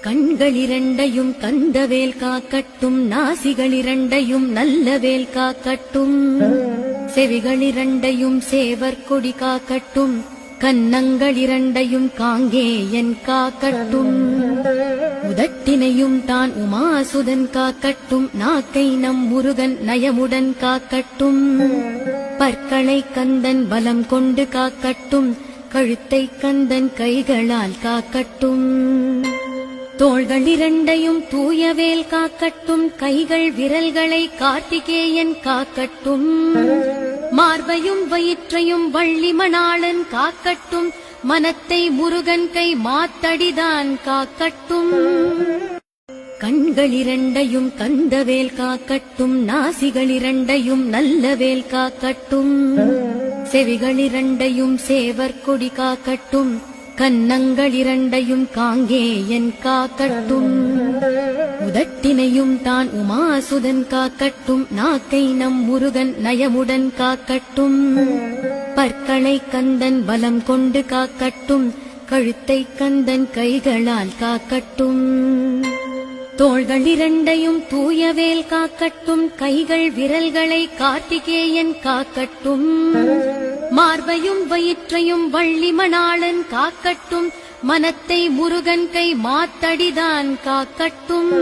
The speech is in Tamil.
கண்களிரண்டையும் கந்தவேல் காக்கட்டும், நாசிகளிரண்டையும் நல்லவேல் காக்கட்டும், செவிகளிரண்டையும் சேவர் கொடி காக்கட்டும், கன்னங்களிரண்டையும் காங்கேயன் காக்கட்டும், உதட்டினையும் தான் உமாசுதன் காக்கட்டும், நாக்கை நம் முருகன் நயமுடன் காக்கட்டும், பற்களை கந்தன் பலம் கொண்டு காக்கட்டும், கழுத்தை கந்தன் கைகளால் காக்கட்டும், தோள்களிரண்டையும் தூயவேல் காக்கட்டும், கைகள் விரல்களை கார்த்திகேயன் காக்கட்டும், மார்பையும் வயிற்றையும் வள்ளி மணாளன் காக்கட்டும், மனத்தை முருகன் கை மாத்தடிதான் காக்கட்டும், கண்களிரண்டையும் கந்தவேல் காக்கட்டும், நாசிகளிரண்டையும் நல்லவேல் காக்கட்டும், செவிகளிரண்டையும் சேவர் கொடி காக்கட்டும், கன்னங்களிரண்டையும் காங்கேயன் காக்கட்டும், உதட்டினையும் தான் உமாசுதன் காக்கட்டும், நாக்கை நம் முருகன் நயமுடன் காக்கட்டும், பற்களை கந்தன் பலம் கொண்டு காக்கட்டும், கழுத்தை கந்தன் கைகளால் காக்கட்டும், தோள்களிரண்டையும் தூயவேல் காக்கட்டும், கைகள் விரல்களை கார்த்திகேயன் காக்கட்டும், மார்பையும் வயிற்றையும் வள்ளி மணாளன் காக்கட்டும், மனத்தை முருகன் கை மாத்தடிதான் காக்கட்டும்.